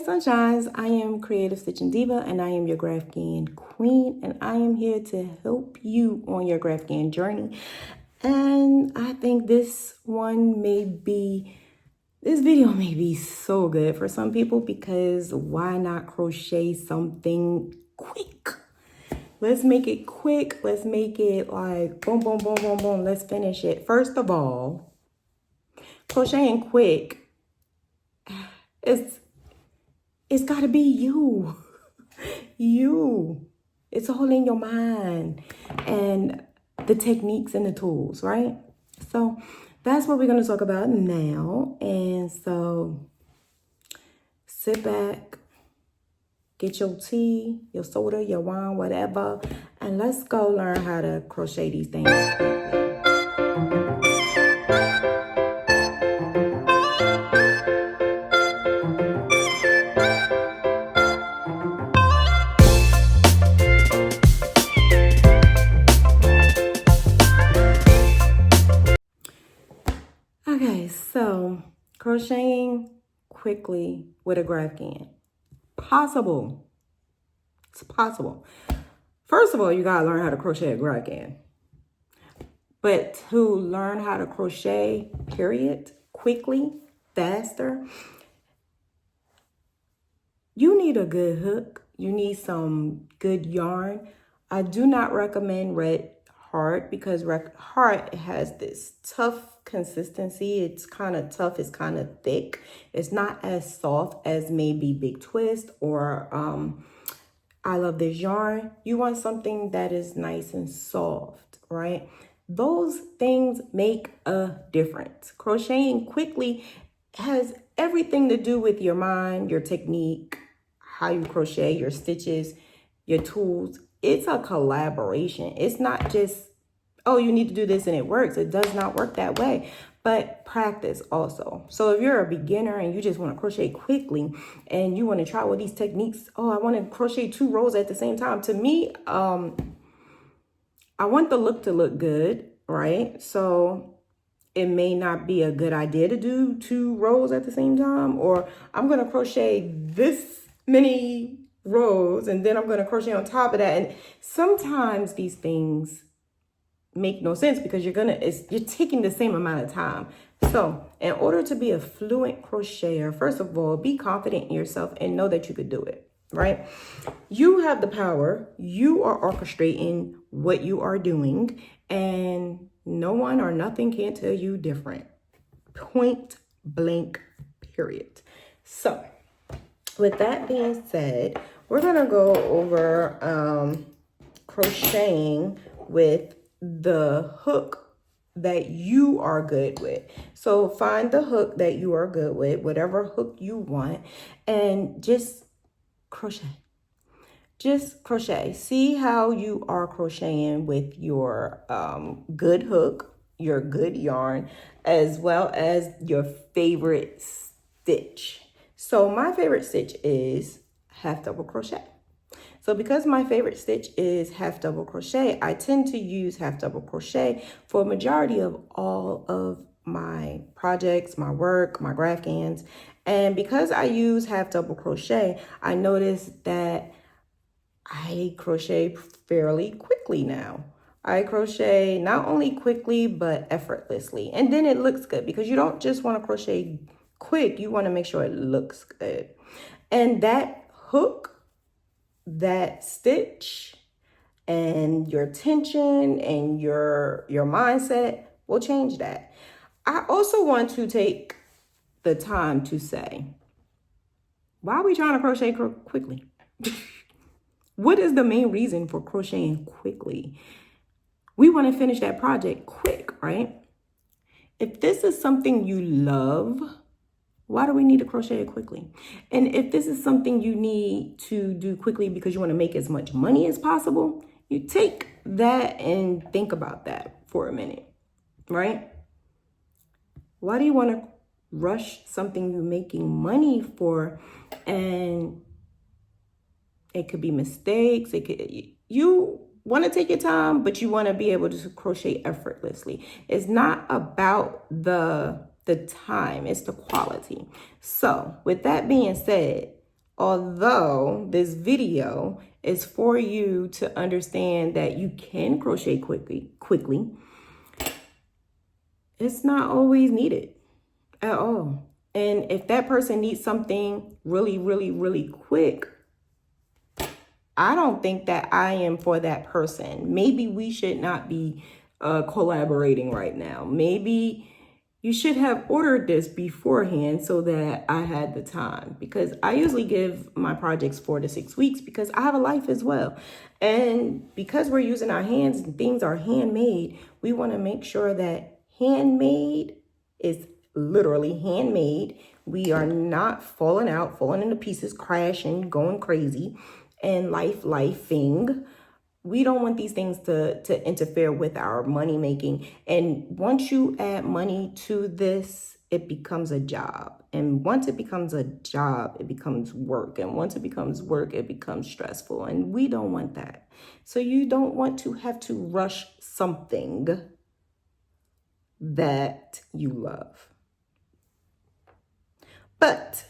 Sunshines, I am CreativeStitchNDiva and I am your graphghan queen, and I am here to help you on your graphghan journey. And I think this video may be so good for some people, because why not crochet something quick? Let's make it quick. Let's make it like boom, boom, boom, boom, boom. Let's finish it. First of all, crocheting quick, it's got to be you. It's all in your mind and the techniques and the tools, right? So that's what we're going to talk about now. And so sit back, get your tea, your soda, your wine, whatever, and let's go learn how to crochet these things quickly. Okay, so crocheting quickly with a graphghan. Possible. It's possible. First of all, you gotta learn how to crochet a graphghan. But to learn how to crochet, period, quickly, faster, you need a good hook. You need some good yarn. I do not recommend red heart, because red heart has this tough consistency. It's kind of tough. It's kind of thick. It's not as soft as maybe Big Twist or I Love This Yarn. You want something that is nice and soft, right? Those things make a difference. Crocheting quickly has everything to do with your mind, your technique, how you crochet, your stitches, your tools. It's a collaboration. It's not just, oh, you need to do this and it works. It does not work that way. But practice also. So if you're a beginner and you just want to crochet quickly and you want to try all these techniques, oh, I want to crochet 2 rows at the same time. To me, I want the look to look good, right? So it may not be a good idea to do 2 rows at the same time, or I'm going to crochet this many rows and then I'm going to crochet on top of that. And sometimes these things make no sense, because you're taking the same amount of time. So in order to be a fluent crocheter, first of all, be confident in yourself and know that you could do it, right? You have the power. You are orchestrating what you are doing, and no one or nothing can tell you different. Point blank, period. So with that being said, we're gonna go over crocheting with the hook that you are good with. So find the hook that you are good with, whatever hook you want, and just crochet. Just crochet. See how you are crocheting with your good hook, your good yarn, as well as your favorite stitch. So my favorite stitch is half double crochet. So because my favorite stitch is half double crochet, I tend to use half double crochet for a majority of all of my projects, my work, my graphghans. And because I use half double crochet, I noticed that I crochet fairly quickly now. I crochet not only quickly, but effortlessly. And then it looks good, because you don't just want to crochet quick. You want to make sure it looks good. And that hook, that stitch, and your tension and your mindset will change that. I also want to take the time to say, why are we trying to crochet quickly? What is the main reason for crocheting quickly? We want to finish that project quick, right? If this is something you love, why do we need to crochet it quickly? And if this is something you need to do quickly because you want to make as much money as possible, you take that and think about that for a minute, right? Why do you want to rush something you're making money for? And it could be mistakes. You want to take your time, but you want to be able to crochet effortlessly. It's not about the time, it's the quality. So with that being said, although this video is for you to understand that you can crochet quickly, it's not always needed at all. And if that person needs something really, really, really quick, I don't think that I am for that person. Maybe we should not be collaborating right now. Maybe you should have ordered this beforehand so that I had the time, because I usually give my projects 4 to 6 weeks because I have a life as well. And because we're using our hands and things are handmade, we want to make sure that handmade is literally handmade. We are not falling into pieces, crashing, going crazy, and lifing. We don't want these things to interfere with our money making. And once you add money to this, it becomes a job. And once it becomes a job, it becomes work. And once it becomes work, it becomes stressful. And we don't want that. So you don't want to have to rush something that you love. But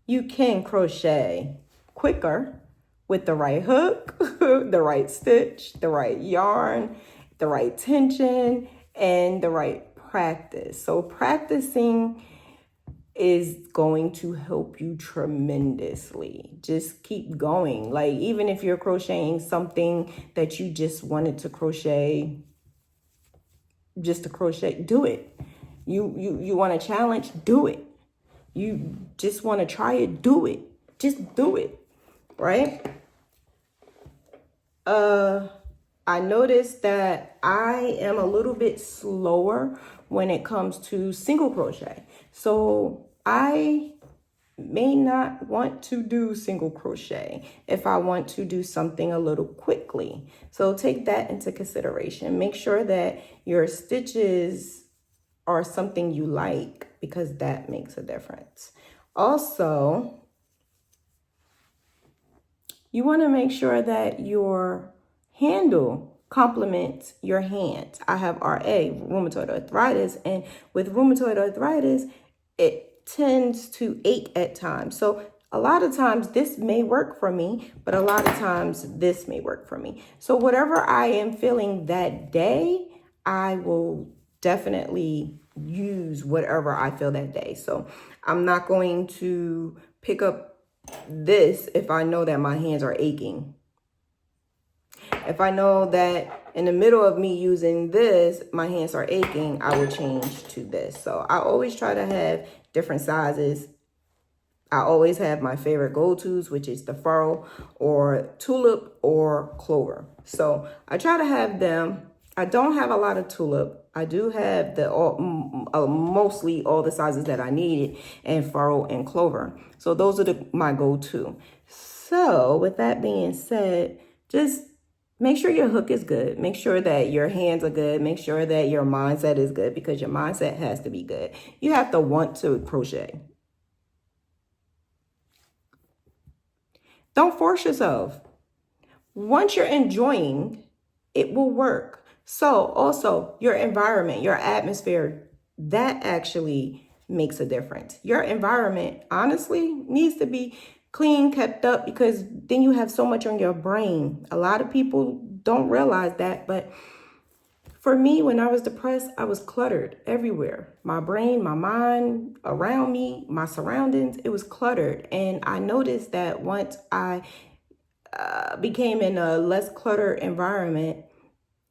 you can crochet quicker with the right hook, the right stitch, the right yarn, the right tension, and the right practice. So practicing is going to help you tremendously. Just keep going. Like, even if you're crocheting something that you just wanted to crochet, just to crochet, do it. You want a challenge, do it. You just want to try it, do it. Just do it, right? I noticed that I am a little bit slower when it comes to single crochet. So I may not want to do single crochet if I want to do something a little quickly. So take that into consideration. Make sure that your stitches are something you like, because that makes a difference. Also, you want to make sure that your handle complements your hands. I have RA, rheumatoid arthritis, and with rheumatoid arthritis, it tends to ache at times. So a lot of times this may work for me, but a lot of times this may work for me. So whatever I am feeling that day, I will definitely use whatever I feel that day. So I'm not going to pick up this if I know that my hands are aching. If I know that in the middle of me using this, my hands are aching, I will change to this. So I always try to have different sizes. I always have my favorite go-tos, which is the furrow or tulip or clover. So I try to have them. I don't have a lot of tulip. I do have mostly all the sizes that I needed, and furrow and clover. So those are my go-to. So with that being said, just make sure your hook is good. Make sure that your hands are good. Make sure that your mindset is good, because your mindset has to be good. You have to want to crochet. Don't force yourself. Once you're enjoying, it will work. So also your environment, your atmosphere, that actually makes a difference. Your environment honestly needs to be clean, kept up, because then you have so much on your brain. A lot of people don't realize that, but for me, when I was depressed, I was cluttered everywhere. My brain, my mind, around me, my surroundings, it was cluttered. And I noticed that once I became in a less cluttered environment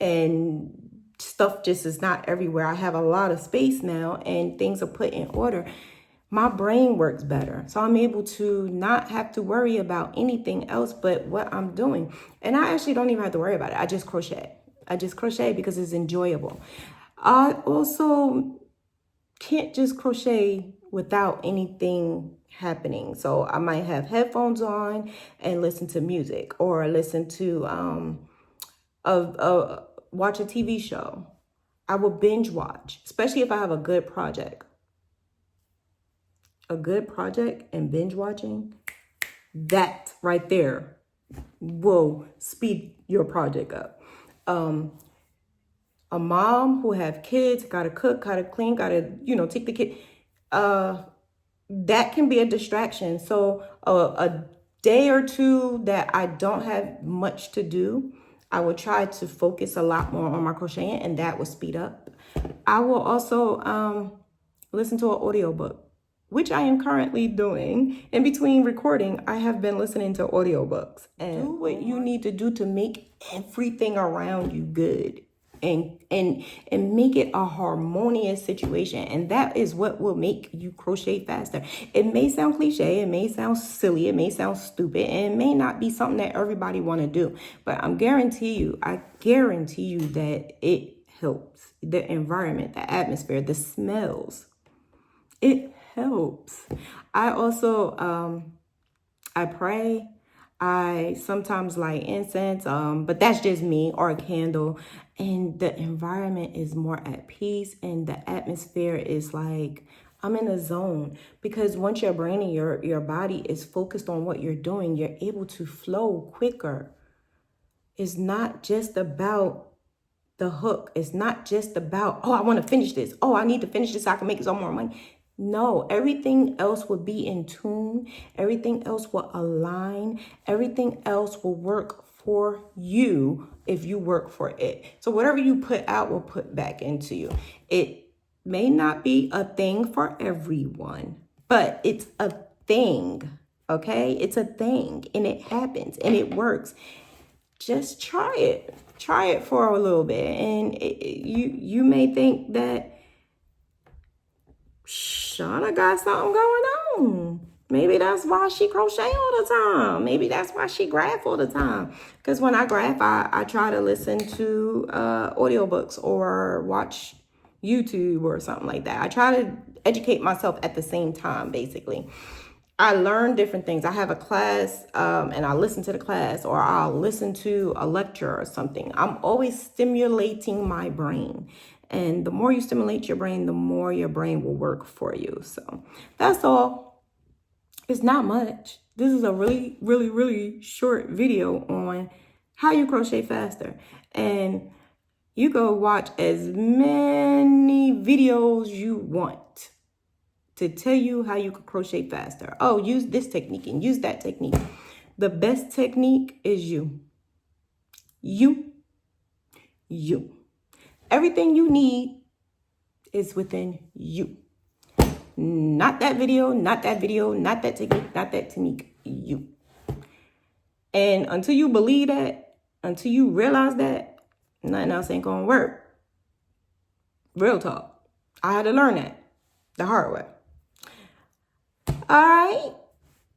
and stuff just is not everywhere, I have a lot of space now and things are put in order, my brain works better. So I'm able to not have to worry about anything else but what I'm doing. And I actually don't even have to worry about it. I just crochet. I just crochet because it's enjoyable. I also can't just crochet without anything happening. So I might have headphones on and listen to music, or listen to watch a TV show. I will binge watch, especially if I have a good project. A good project and binge watching, that right there will speed your project up. A mom who have kids, gotta cook, gotta clean, gotta, take the kid. that can be a distraction. So a day or two that I don't have much to do, I will try to focus a lot more on my crocheting, and that will speed up. I will also listen to an audiobook, which I am currently doing. In between recording, I have been listening to audiobooks. And do what you need to do to make everything around you good. And make it a harmonious situation. And that is what will make you crochet faster. It may sound cliche, it may sound silly, it may sound stupid, and it may not be something that everybody want to do. But I guarantee you that it helps. The environment, the atmosphere, the smells. It helps. I also I pray. I sometimes light incense, but that's just me, or a candle. And the environment is more at peace, and the atmosphere is like, I'm in a zone. Because once your brain and your body is focused on what you're doing, you're able to flow quicker. It's not just about the hook. It's not just about, oh, I want to finish this. Oh, I need to finish this so I can make some more money. No, everything else will be in tune. Everything else will align. Everything else will work for you if you work for it. So whatever you put out will put back into you. It may not be a thing for everyone, but it's a thing, okay? It's a thing, and it happens, and it works. Just try it. Try it for a little bit, and you may think that Shauna got something going on. Maybe that's why she crochet all the time. Maybe that's why she graph all the time. Because when I graph, I try to listen to audiobooks or watch YouTube or something like that. I try to educate myself at the same time, basically. I learn different things. I have a class and I listen to the class, or I'll listen to a lecture or something. I'm always stimulating my brain. And the more you stimulate your brain, the more your brain will work for you. So that's all. It's not much. This is a really, really, really short video on how you crochet faster. And you go watch as many videos you want to tell you how you can crochet faster. Oh, use this technique and use that technique. The best technique is you. You. Everything you need is within you. Not that video, not that video, not that technique, not that technique, you. And until you believe that, until you realize that, nothing else ain't gonna work. Real talk. I had to learn that the hard way. All right.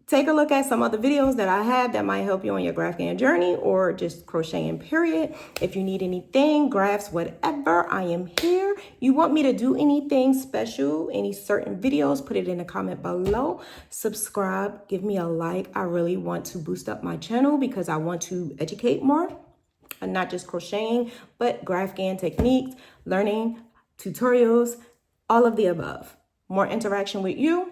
Take a look at some other videos that I have that might help you on your graphghan journey, or just crocheting period. If you need anything, graphs, whatever, I am here. You want me to do anything special, any certain videos, put it in the comment below. Subscribe, give me a like. I really want to boost up my channel because I want to educate more, and not just crocheting, but graphghan techniques, learning, tutorials, all of the above. More interaction with you.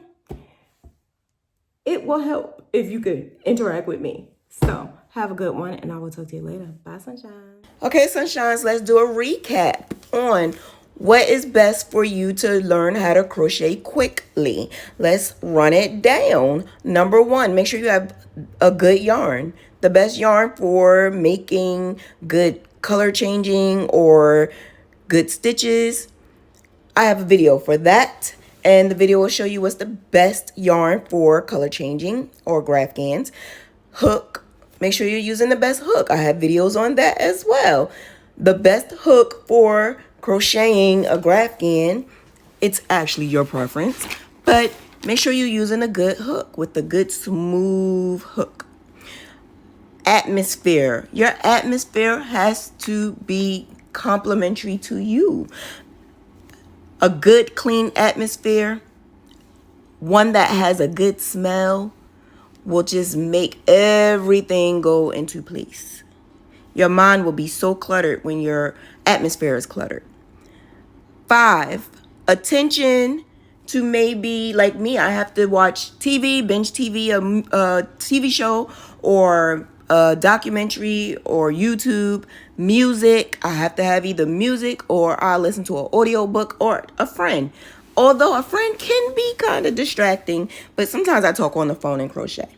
It will help if you could interact with me. So have a good one, and I will talk to you later. Bye, sunshine. Okay, sunshines, let's do a recap on what is best for you to learn how to crochet quickly. Let's run it down. Number one, make sure you have a good yarn. The best yarn for making good color changing or good stitches. I have a video for that. And the video will show you what's the best yarn for color changing or graphghans. Hook. Make sure you're using the best hook. I have videos on that as well. The best hook for crocheting a graphghan. It's actually your preference. But make sure you're using a good hook with a good smooth hook. Atmosphere. Your atmosphere has to be complementary to you. A good, clean atmosphere, one that has a good smell, will just make everything go into place. Your mind will be so cluttered when your atmosphere is cluttered. 5, attention to maybe, like me, I have to watch TV, binge TV, a TV show, or a documentary, or YouTube. Music, I have to have either music, or I'll listen to an audiobook, or a friend. Although a friend can be kind of distracting, but sometimes I talk on the phone and crochet.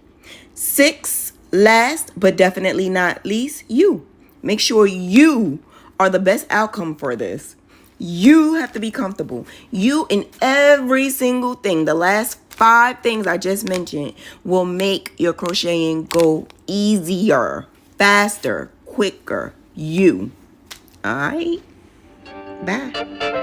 6, last but definitely not least, you. Make sure you are the best outcome for this. You have to be comfortable. You in every single thing. The last 5 things I just mentioned will make your crocheting go easier, faster, quicker. You. All right. Bye.